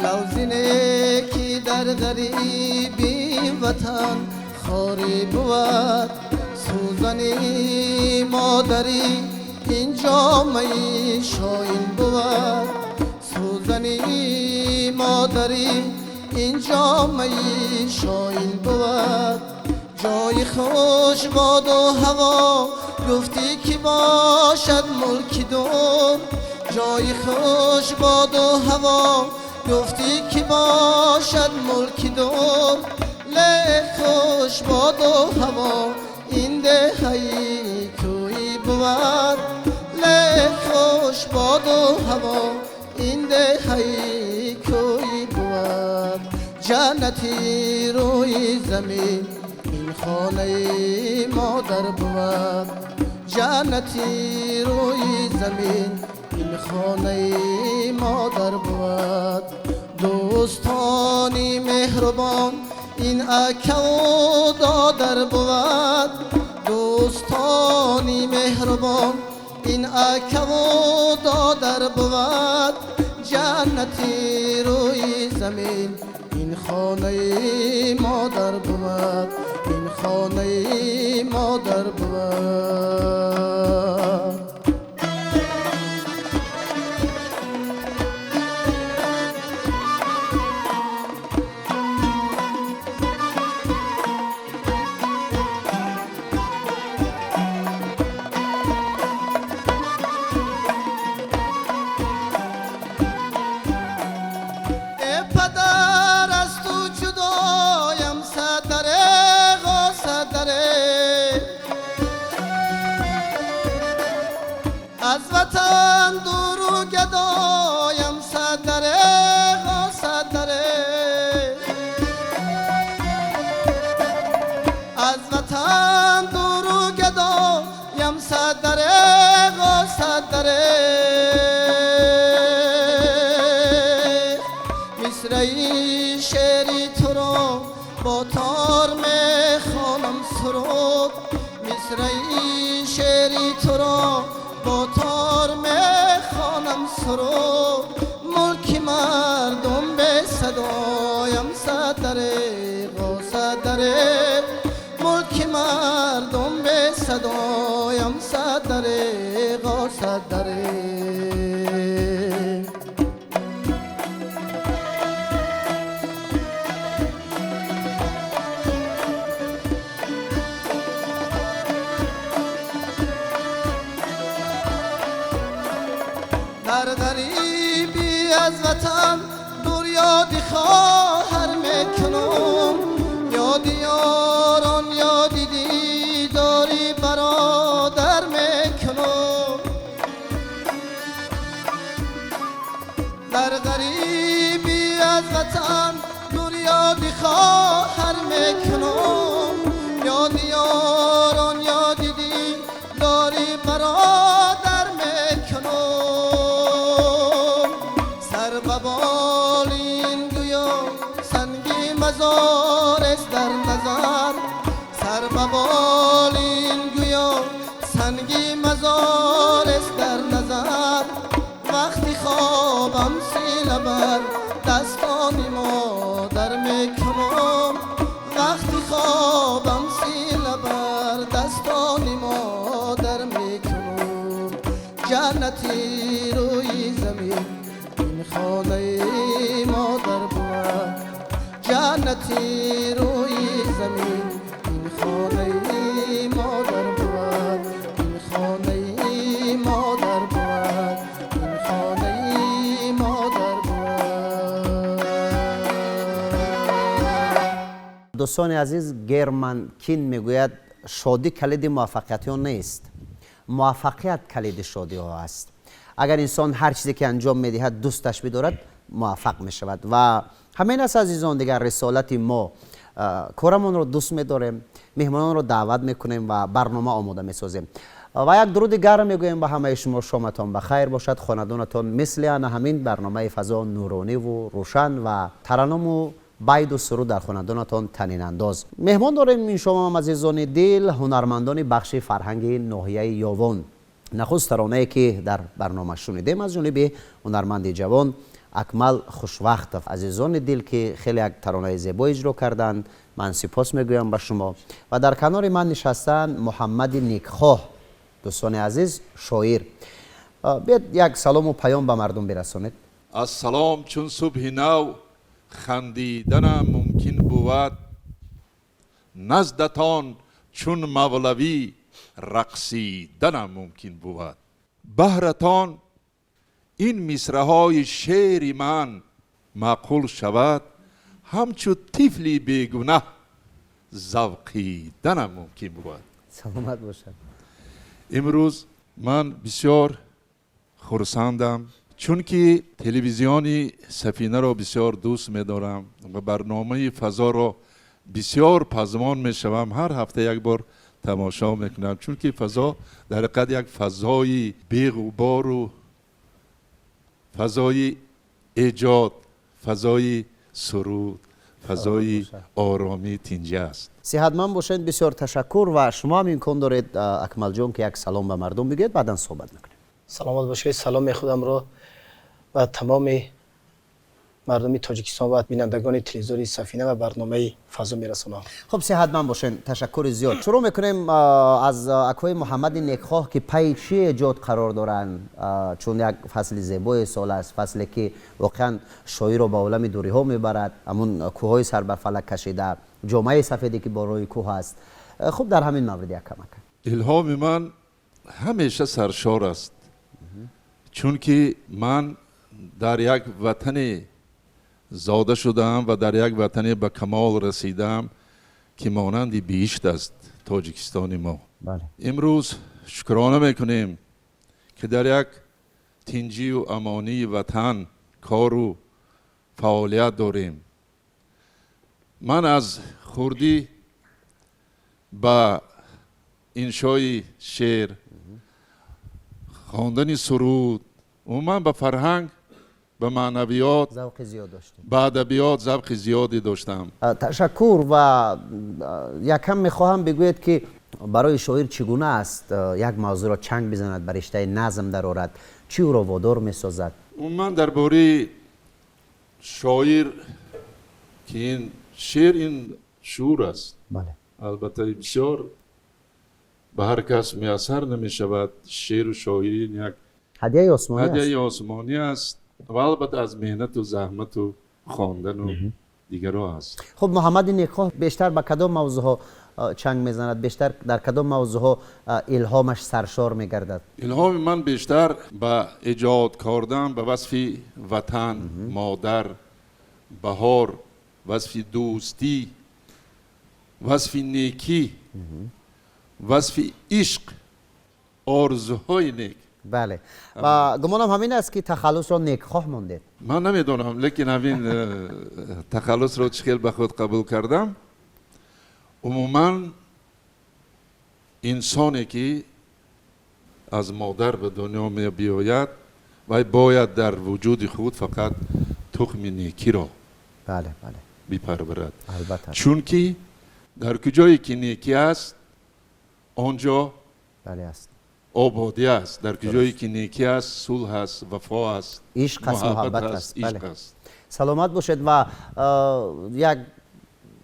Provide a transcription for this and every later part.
لوزینه کی در غریبی وطن خاری بود، سوزنی مادری اینجا می شاین بود، سوزنی مادری اینجا می شاین بود. جای خوش باد و هوا گفتی که باشد ملکی دور، جای خوش باد و هوا گفتی که باشد ملکی دور. لی خوش باد و هوا این دهی کوی بود، لی خوش باد و هوا این دهی کوی بود. جنتی روی زمین این خانه مادر بود، جنتی روی زمین این خانه مادر بود. دوستانی مهربان این اکه و دادر بود، دوستانی مهربان این اکه و دادر بود. جنتی روی زمین این خانه مادر بود، این خانه مادر بود. از وطن دور و گدایم صدره غا صدره، از وطن دور و گدایم صدره غا صدره. مصرعی شعری تو را با تار میخوانم سرود، مصرعی شعری تو را با تار میخوانم سرود. ملک مردم به صدایم صدره غا صدره، ملک مردم به صدایم صدره غا صدره. در غریبی از وطن دور یادی خواهر میکنم، یادی یاران یادی دیداری برادر میکنم. در غریبی از وطن دور یادی خواهر میکنم، یادی یاران یادی دیداری برادر میکنم. ببالین گویا سنگی مزار است در نظر، سر ببالین گویا سنگی مزار است در نظر. وقتی خوابم سیل بر دستانی مادر میکنم، وقتی خوابم سیل بر دستانی مادر میکنم. جنتی روی زمین خانه مادر بود، جنتی روی زمین این خانه مادر بود، این خانه مادر بود، این خانه مادر بود. دوستان عزیز، گرمن کین میگوید شادی کلید موفقیت ها نیست، موفقیت کلید شادی ها است. اگر انسان هر چیزی که انجام میدهد دوستش بدارد موفق می شود و همین است عزیزان. دیگر رسالت ما کارمون رو دوست می‌داریم، مهمانان رو دعوت میکنیم و برنامه آماده میسازیم و یک درود گرم میگوییم به همه شما. شامتان بخیر باشد، خاندانتان مثل آن همین برنامه فضا نورانی و روشن و ترنم و باید و سرود در خاندانتان طنین انداز. مهمان داریم این شما عزیزان دل، هنرمندان بخش فرهنگ ناحیه یاون. نخست ترانه‌ای که در برنامه شنیدیم از جانب هنرمند جوان اکمل خوشوقت عزیزان دل که خیلی یک ترانه زیبا اجرا کردند. من سپاس میگویم به شما و در کنار من نشستن محمد نیکخواه دوستان عزیز شاعر. بیاید یک سلام و پیام به مردم برسانید. السلام. چون صبح نو خندیدنم ممکن بود، نزدتان چون مولوی رقصیدنم ممکن بود. بهرتان این مصرع‌های شعر من معقول شود، همچو طفلی بیگناه ذوقیدنم ممکن بود. سلامت باشد. امروز من بسیار خرسندم چون که تلویزیونی سفینه را بسیار دوست می‌دارم و برنامه فضا را بسیار پزمان می‌شوم. هر هفته یک بار تماشا می‌کنم چون که فضا در حقیقت یک فضای بی‌غبار و فضای ایجاد، فضای سرود، فضای آرامی تینجه است. صحتمند باشید. بسیار تشکر و شما هم امکان دارید اکمل جان که یک سلام به مردم بگید بعدا صحبت میکنیم. سلامت باشید. سلام خودم را و تمام مردم تاجیکستان و بینندگان تلویزیون سفینه و برنامه فضا میرسونم. خب صحتمند باشین. تشکر زیاد. شروع میکنیم از اکوی محمد نیکخواه که پای چی ایجاد قرار دارن، چون یک فصل زیبای سال است، فصلی که واقعا شاعر رو به عالم دوری ها میبرد، همون کوههای سر بر فلک کشیده، جامعه سفیدی که با روی کوه است. خب در همین مورد یک کمک. الهام من همیشه سرشار است چون که من در یک وطن زاده شدم و در یک وطن به کمال رسیدم که مانند بهشت است تاجیکستان ما. بله. امروز شکرانه میکنیم که در یک تنجی و امانی وطن کار و فعالیت داریم. من از خردی با انشای شعر، خواندن سرود و من به فرهنگ، به معنویات، ذوق زیاد داشتیم، به ادبیات ذوق زیادی داشتم. تشکر. و یکم میخواهم بگوید که برای شاعر چگونه است یک موضوع را چنگ بزند، بر رشته نظم درآورد، چی او را وادار میسازد؟ من درباره شاعر که این شعر این شعور است. بله. البته بسیار به هر کس میسر نمی شود. شعر و شاعری یک هدیه آسمانی است. هدیه آسمانی است و البته از مهنت و زحمت و خواندن و دیگرها است. خب محمد نیکخواه بیشتر به کدام موضوع ها چنگ میزند؟ بیشتر در کدام موضوع ها الهامش سرشار میگردد؟ الهام من بیشتر به ایجاد کردن به وصف وطن، مادر، بهار، وصف دوستی، وصف نیکی، وصف عشق، آرزوهای نیک. بله. و گمانم همین است که تخلص را نیکخواه ماندید. من نمیدونم لیکن همین تخلص رو چخیل به خود قبول کردم. عموما انسانی که از مادر به دنیا می بیاید و باید در وجود خود فقط تخم نیکی را بله بله بپرورد. البته. چون که در کجایی که نیکی است آنجا بله است. آبادی است. در کجایی که نیکی است صلح است، وفا است، عشق است، محبت است. عشق بله. است. سلامت باشید. و یک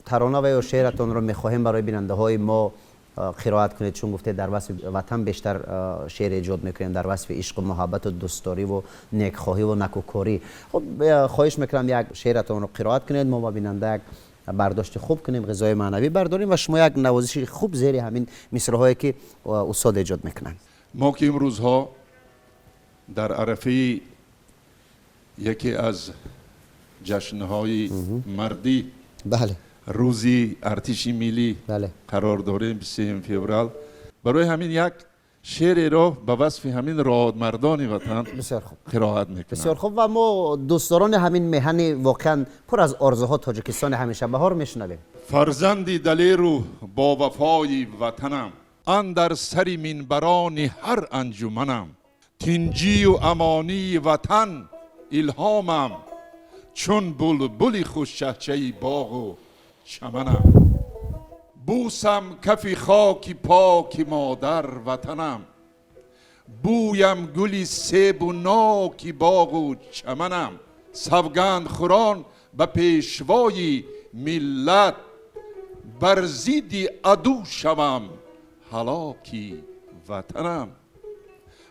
ترانه و یا شعرتون رو میخواهیم برای بیننده های ما قرائت کنید، چون گفته در وصف وطن بیشتر شعر ایجاد میکنیم، در وصف عشق و محبت و دوستداری و نیکخواهی و نکوکاری. خب خواهش میکنم یک شعرتون رو قرائت کنید، ما با بیننده یک برداشت خوب کنیم، غذای معنوی برداریم و شما یک نوازش خوب زیر همین مصرع‌هایی که استاد ایجاد میکنن. ما که امروزها در عرفه یکی از جشنهای مردی بله روزی ارتش ملی بله. قرار داریم 23 فوریه. برای همین یک شعر را به وصف همین رادمردان وطن بسیار خوب. قرائت میکنم. بسیار خوب و ما دوستداران همین مهن واقعا پر از آرزوها تاجیکستان همیشه بهار میشنویم. فرزندی دلیرو با وفای وطنم، اندر سری منبران هر انجمنم، تنجی و امانی وطن الهامم، چون بلبل خوش چهچه باغ و چمنم. بوسم کف خاک پاک مادر وطنم، بویم گلی سیب و ناک باغ و چمنم. سوگند خوران به پیشوای ملت، بر ضد عدو شوم هلاکی وطنم.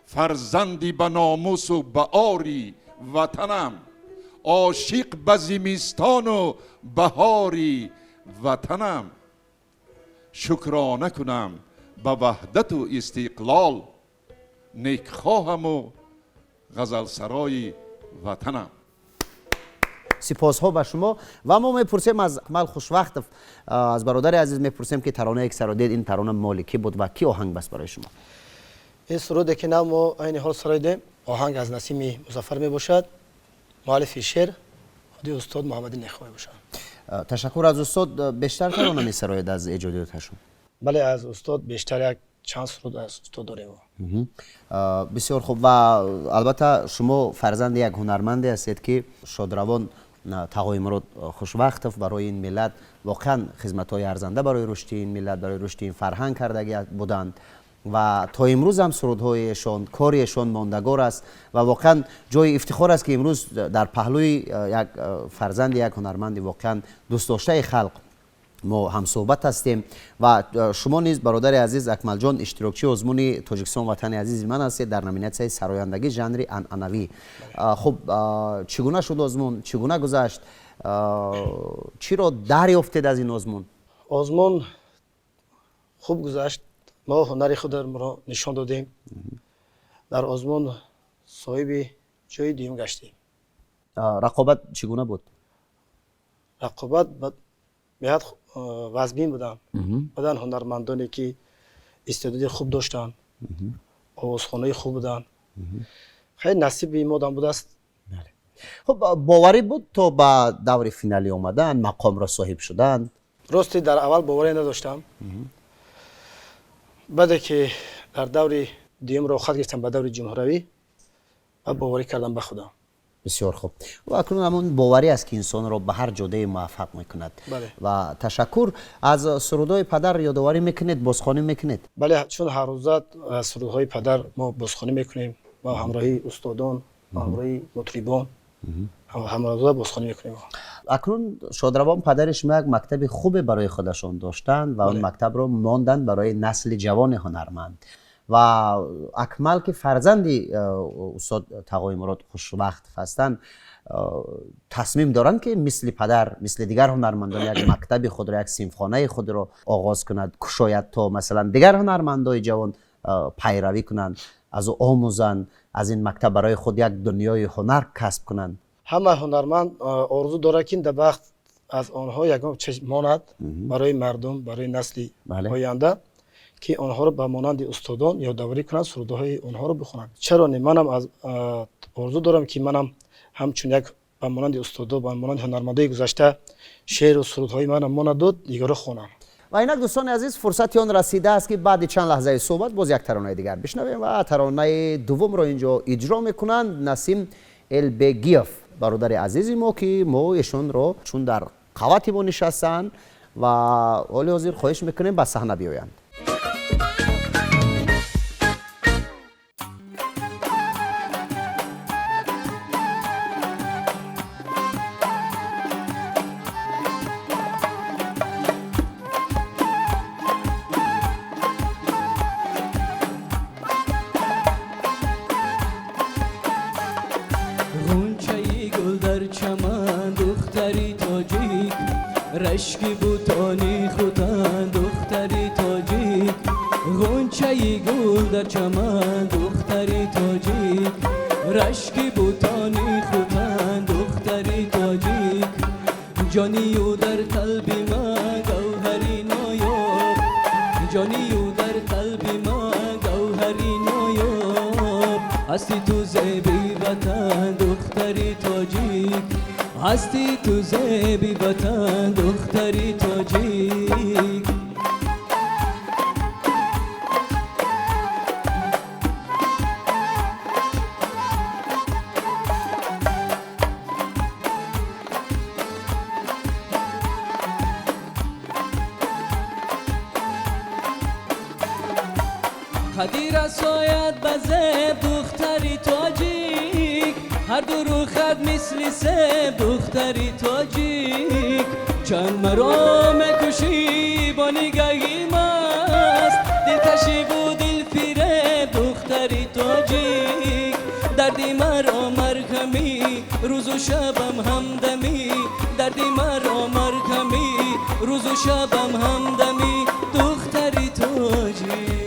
فرزندی به ناموس و به عاری وطنم، عاشق به زمستان و بهاری وطنم. شکرانه کنم به وحدت و استقلال، نیک خواهم و غزل سرای وطنم. سپاس ها به شما و ما میپرسیم از اکمل خوشوقت، از برادر عزیز میپرسیم که ترانه یک سرادید این ترانه مال کی بود و کی آهنگ بس برای شما؟ این سروده که نام ما این حال سرایده، آهنگ از نسیم مظفر می باشد، مؤلف شعر خود استاد محمد نخوی می باشد. تشکر از استاد. بیشتر ترانه می سراید از ایجادیاتشون؟ بله از استاد بیشتر یک چند سرود از استاد داریم. بسیار خوب و البته شما فرزند یک هنرمندی هستید که شادروان تقای مراد خوشوقت برای این ملت واقعا خدمت‌های ارزنده برای رشد این ملت، برای رشد این فرهنگ کردگی بودند و تا امروز هم سرودهایشان کاریشان ماندگار است و واقعا جای افتخار است که امروز در پهلوی یک فرزند یک هنرمند واقعا دوست داشته خلق ما هم صحبت هستیم و شما نیز برادر عزیز اکمل جان اشتراکچی آزمون تاجیکستان وطن عزیز من هستید در نامیناسیون سرایندگی ژانر انعنوی. خب چگونه شد آزمون؟ چگونه گذشت؟ چی را دریافتید از این آزمون؟ آزمون خوب گذشت. ما هنر خود را نشان دادیم. در آزمون صاحب جای دوم گشتیم. رقابت چگونه بود؟ رقابت بهت وزبین بودن. بودن هنرمندانی که استعداد خوب داشتن، آوازخوانای خوب بودن. خیلی نصیب ما دام بود است. خب باوری بود تا به دور فینالی آمدن، مقام را صاحب شدن؟ راستی در اول باوری نداشتم. بعد که در دور دوم را خط گرفتم به دور جمهوری و باوری کردم به خودم. بسیار خوب. و اکنون همون باوری است که انسان را به هر جاده موفق میکند. بله. و تشکر. از سرودهای پدر یادآوری میکنید، بازخوانی میکنید؟ بله چون هر روز از سرودهای پدر ما بازخوانی میکنیم با همراهی استادان، همراهی مطربان، همراهی بازخوانی میکنیم. اکنون شادروان پدرش یک مکتب خوب برای خودشان داشتند و اون مکتب رو ماندن برای نسل جوان هنرمند و اکمل که فرزندی استاد تقای مراد خوشوقت هستند تصمیم دارند که مثل پدر مثل دیگر هنرمندان یک مکتب خود را، یک سیمخانه خود را آغاز کند، شاید تا مثلا دیگر هنرمندای جوان پیروی کنند، از او آموزند، از این مکتب برای خود یک دنیای هنر کسب کنند. همه هنرمند آرزو داره که در وقت از آنها یگان چشم ماند برای مردم، برای نسل آینده که آنها رو به مانند استادان یادآوری کنند، سرودهای آنها رو بخونند. چرا نه؟ منم از آرزو دارم که منم همچون یک به مانند استادا، به مانند هنرمندای گذشته شعر و سرودهای منم ماند داد دیگه خوانم. و اینک دوستان عزیز فرصتی آن رسیده است که بعد چند لحظه صحبت باز یک ترانه دیگر بشنویم و ترانه دوم را اینجا اجرا میکنند نسیم البگیف برادر عزیزی ما که ما ایشون رو چون در قوتی ما نشستن و اولی حاضر خواهش میکنیم به صحنه بیایند. رشکی بوتانی خودن دختری تاجیک، غنچه گل در چمن دختری تاجیک، رشکی بوتانی خودن دختری تاجیک، جانی او در قلب من گوهری نایاب هستی تو زیبی وطن دختری تاجیک هستی تو زیبی وطن دختری تاجیک خدی رسایت بزب دختری تاجیک هر دو رو خد مثل سب دختری تاجیک چند مرام کشی با نگاهی مست دلکشی و دل فریب دختری تاجیک دردی مرا مرهمی روز و شبم همدمی دردی مرا مرهمی روز و شبم همدمی دختری تاجیک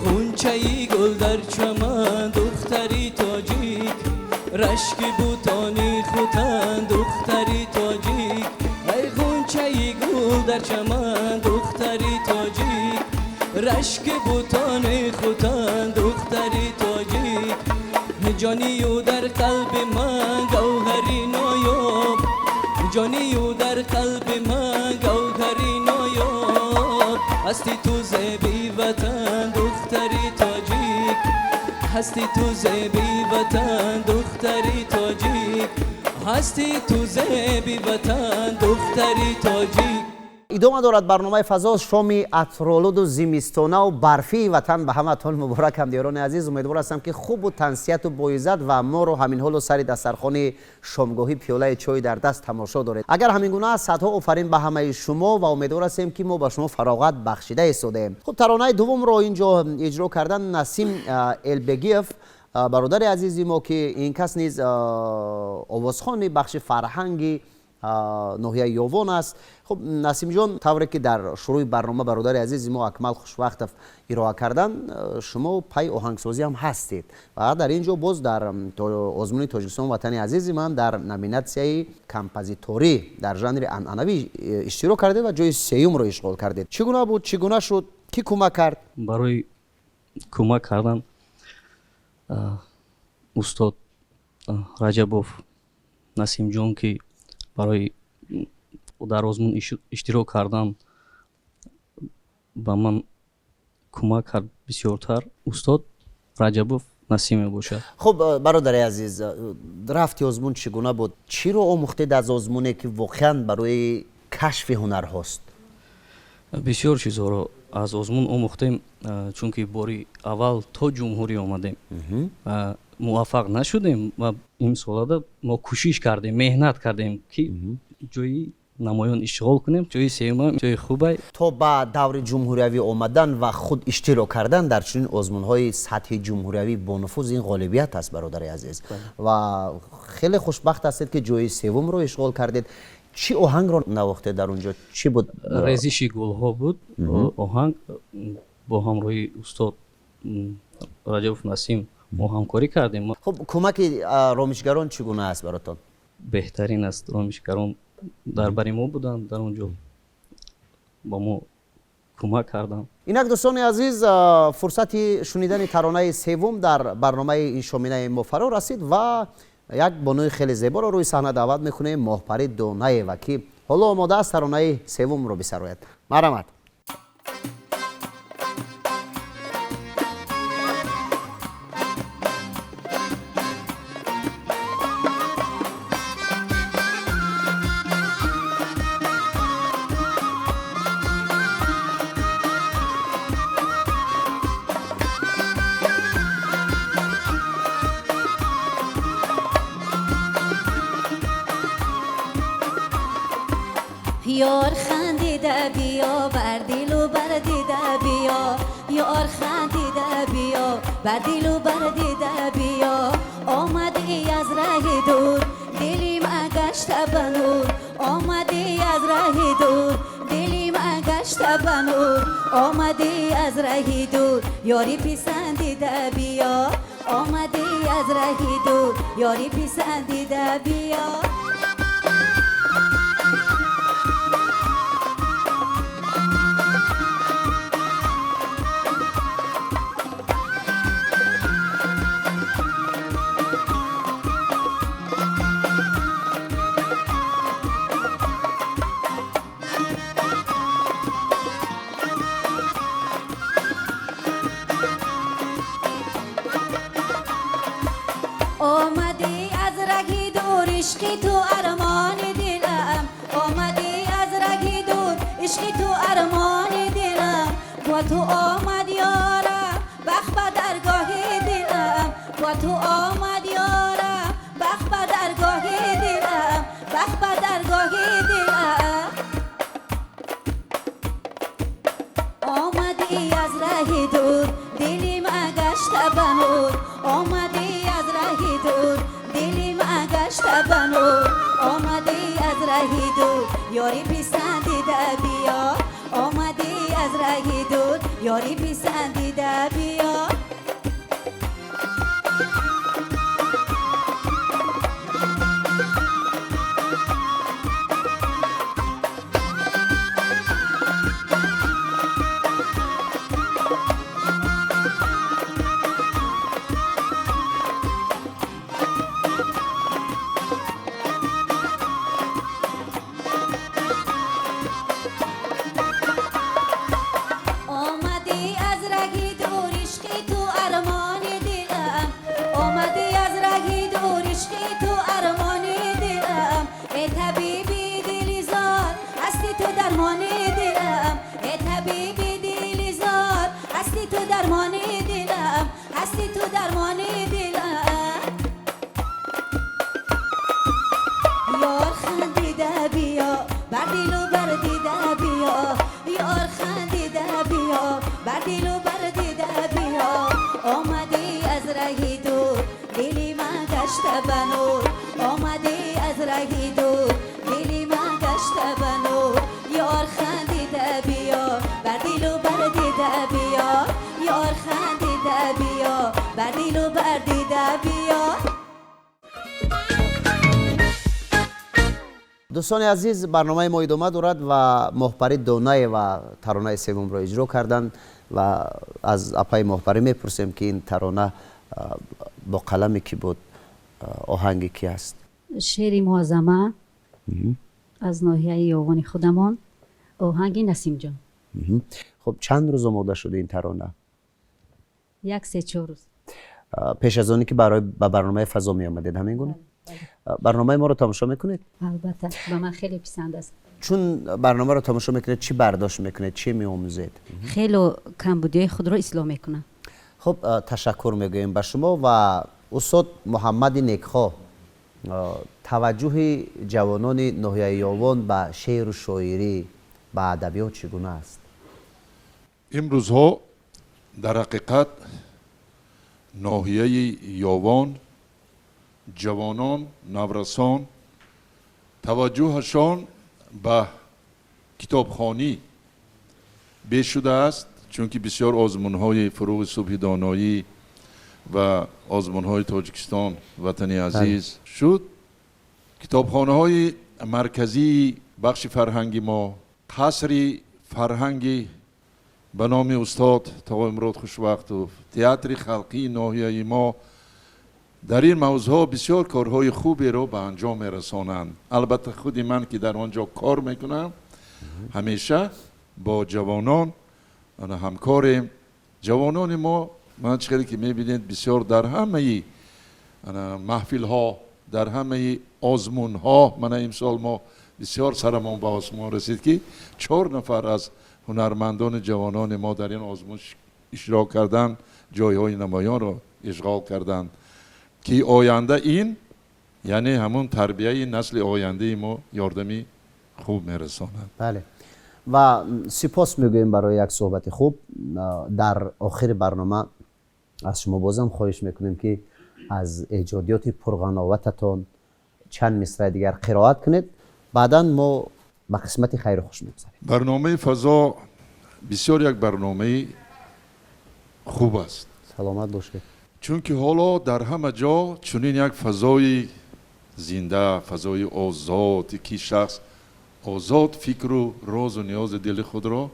غنچه‌ای گل در چمن دختری تاجیک رشک بوتانی خوتن دختری تاجیک ای غنچه‌ای گل در چمن دختری تاجیک رشک بوتانی خوتن دختری تاجیک جانی و در قلب من گوهری نایاب جانی و در قلب من گوهری نایاب هستی تو زیبی وطن دختری تاجیک هستی تو زیبی وطن دختری تاجیک هستی تو زیبی وطن دختری تاجیک ادامه دارد برنامه فضا شامی عطرآلود و زمستانه و برفی وطن به همتون مبارک. همدیگران عزیز امیدوار هستم که خوب و تنسیت و بایزت و ما رو همین حال و سر دسترخوان شامگاهی پیاله چای در دست تماشا دارید. اگر همین گونه است صدها آفرین به همه شما و امیدوار هستیم که ما به شما فراغت بخشیده ایستادیم. خب ترانه دوم رو اینجا اجرا کردن نسیم البگیف برادر عزیزی ما که این کس نیز آوازخوان بخش فرهنگی ناحیه یاوان است. خب نسیم جان طوری که در شروع برنامه برادر عزیز ما اکمل خوشوقت ارائه کردن شما پای آهنگسازی هم هستید و در اینجا باز در آزمون تاجیکستان وطن عزیز من در نامیناسیای کمپوزیتوری در ژانر عنعنوی اشتراک کرده و جای سوم رو اشغال کردید. چگونه بود؟ چگونه شد؟ کی کمک کرد؟ برای کمک کردن استاد رجبوف نسیم جان که برای در آزمون اشتراک کردن با من کمک کرد بسیارتر استاد رجبوف نسیم باشد. خب برادر عزیز رفتی آزمون چگونه بود؟ چی رو آموختید از آزمونه که واقعا برای کشف هنر هست؟ بسیار چیزها رو از آزمون آموختیم چون که باری اول تا جمهوری آمدیم موفق نشدیم و این سال ما کوشش کردیم مهنت کردیم که جایی نمایان اشتغال کنیم جایی سوم جای خوبه. تا با دور جمهوری آمدن و خود اشتراک کردن در چنین آزمون‌های سطح جمهوری با نفوذ این غالبیت است برادر عزیز و خیلی خوشبخت هستید که جای سوم رو اشغال کردید. چی آهنگ رو نواخته در اونجا؟ چی بود؟ ریزش گل‌ها بود. آهنگ با همراهی استاد رجبوف نسیم ما همکاری کردیم. خب کمک رامشگران چگونه است براتون؟ بهترین است. رامشگران در بری ما بودن در اونجا با ما کمک کردن. اینک دوستان عزیز فرصت شنیدن ترانه سوم در برنامه این شامینه ما فرا رسید و یک بانوی خیلی زیبا رو روی صحنه دعوت میکنه ماهپری دونای و که حالا آماده است ترانه سوم رو بسراید. مرحمت. یار خندیده بیا بر دل و بر دیده بیا یار خندیده بیا بر دل و بر دیده بیا آمدی از راه دور دلی من گشته بنور آمدی از راه دور دلی من گشته بنور آمدی از راه دور یاری پسندیده بیا آمدی از راه دور یاری پسندیده بیا عشقی تو ارمان دلم با تو آمد یارم بخت به درگاه دلم با تو آمد یارم بخت به درگاه دلم بخت به درگاه دلم آمدی از راه دور دلی ما گشت بنور آمدی از راه دور دلی ما گشت بنور آمدی از راه دور یاری پسندیده بیا آمدی از راه دور یاری پسندیده بیا آمدی از راه دور عشقی تو ارمان دلم آمدی از راه دور عشقی تو ارمان دلم ای طبیبی دلی زار هستی تو درمان دلم ای طبیبی دلی زار هستی تو درمان دلم هستی تو درمان دلم یار خندیده بیا بر دل و بر دیده بیا یار خندیده بیا بر دل و بر دیده بیا آمدی از راه دور دلی ما گشت بنور آمدی از راه دور دلی ما گشت بنور یار خندیده بیا بر دل و بر دیده بیا یار خندیده بیا بر دل و بر دیده بیا دوستان عزیز برنامه ما ادامه دارد و محبری دونای و ترانه سوم را اجرا کردند و از اپای محبری میپرسیم که این ترانه با قلمی کی بود آهنگی کی است شعر معظمه از ناحیه یاوان خودمان آهنگ نسیم جان خب چند روز آماده شده این ترانه یک 3-4 روز پیش از آنی که برای به برنامه فضا می آمدید همین گونه برنامه ما رو تماشا میکنید البته به من خیلی پسند است چون برنامه رو تماشا میکنید چی برداشت میکنید چی میآموزید خیلی کمبودی خود را اصلاح میکنم خب تشکر میگوییم به شما و استاد محمد نیکخواه توجه جوانان ناحیه یاوان به شعر و شاعری به ادبیات چگونه است امروزها در حقیقت ناحیه یاوان جوانان نورسان توجهشان به کتابخوانی بیش شده است چون که بسیار آزمون‌های فروغ صبح دانایی و آزمون‌های تاجیکستان وطن عزیز شد کتابخانه‌های مرکزی بخش فرهنگی ما قصر فرهنگی به نام استاد تا امراد خوشوقت و تئاتر خلقی ناحیه ما در این موضوع بسیار کارهای خوبی رو به انجام میرسانند البته خودی من که در آنجا کار میکنم همیشه با جوانان همکاریم جوانان ما من چقدر که میبینید بسیار در همه محفل ها در همه آزمون ها من امسال ما بسیار سرمان به آسمان رسید که 4 نفر از هنرمندان جوانان ما در این آزمون اشتراک کردن جایهای نمایان رو اشغال کردن که آینده این یعنی همون تربیه نسل آینده ما یاردمی خوب میرساند بله و سپاس میگوییم برای یک صحبت خوب در آخر برنامه از شما بازم خواهش میکنیم که از ایجادیات پرغناوتتان چند مصرع دیگر قرائت کنید بعدا ما به قسمت خیر خوش میگذاریم برنامه فضا بسیار یک برنامه خوب است سلامت باشید چون که حالا در همه جا چنین یک فضای زنده فضای آزاد که شخص آزاد فکر و راز و نیاز دل خود را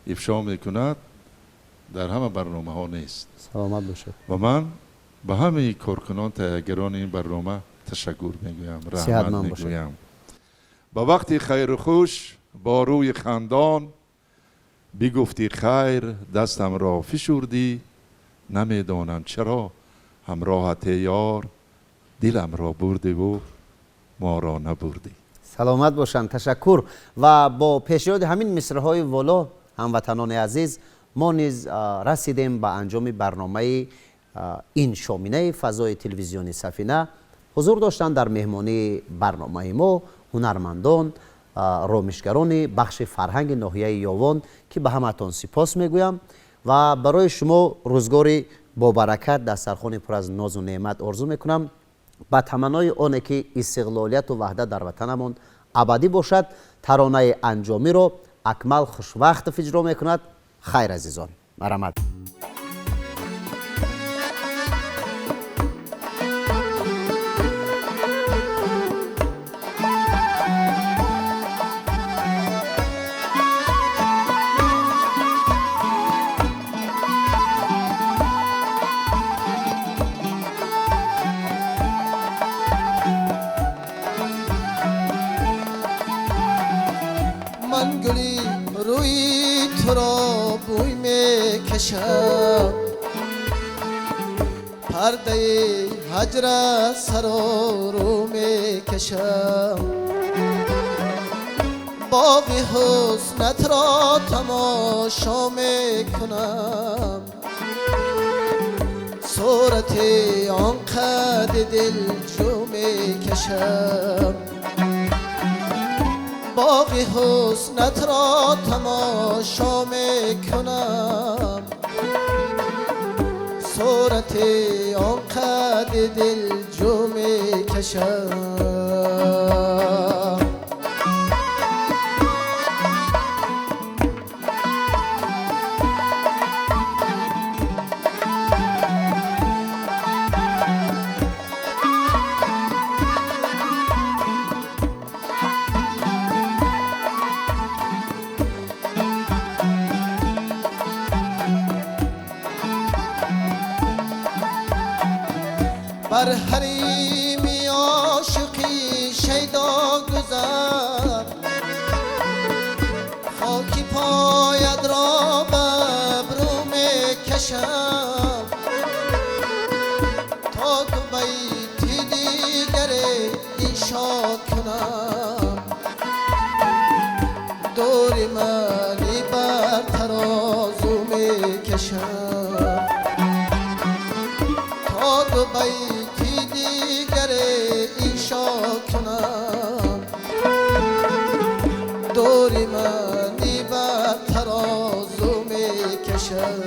افشا میکند در همه برنامه ها نیست سلامت باشید و من به همه کارکنان تهیه‌گران این برنامه تشکر میگویم رحمت میگویم با وقتی خیر و خوش با روی خندان بگفتی خیر دستم را فشردی نمیدانم چرا همراهت یار دلم را بردی و ما را نبردی سلامت باشند. تشکر. و با پیشنهاد همین مصرهای والا هموطنان عزیز ما نیز رسیدیم به انجام برنامه این شومینه فضای تلویزیونی سفینه. حضور داشتند در مهمانی برنامه ما هنرمندان، رامشگران بخش فرهنگ ناحیه یاوان که به همتون سپاس میگویم و برای شما روزگاری با برکت، دسترخوان پر از ناز و نعمت آرزو میکنم. با تمنای آنه که استقلالیت و وحدت در وطنمون ابدی باشد. ترانه انجامی رو اکمل خوشوقت اجرا میکند. خیر عزیزان، مرحمت. من گلی روی تو را بوی میکشم، پرده هجر سر و رو میکشم، باغ حسنت را تماشا میکنم، صورت آن قد دل جو میکشم، باغ حسنت را تماشا میکنم، صورت آن قد دل جو میکشم. بر حریمی عاشقی شیدا گذر، خاکی پاید را به ابرو میکشم، تا تو بیتی دیگر انشا کنم، دور منی بر ترازو میکشم، تا تو بیتی دیگر انشا کنم، دور منی بر ترازو میکشم.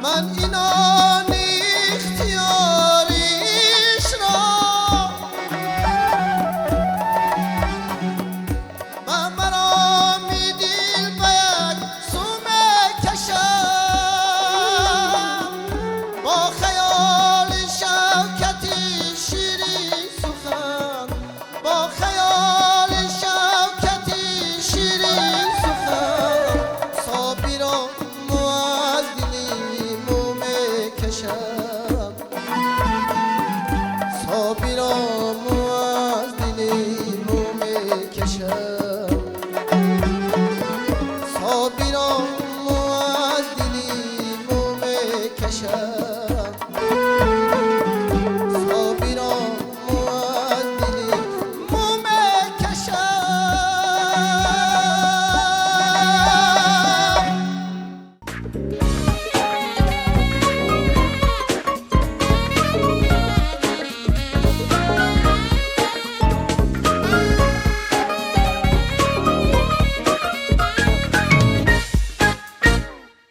من اینان اختیاریش را من مرا می دل به یک سو میکشم، با خیال شوکتی شیرین سخن، با خیال شوکتی شیرین سخن، صابی را صابرامو از دل مو میکشم، صابرامو از دل مو میکشم، صابرامو از دل مو میکشم.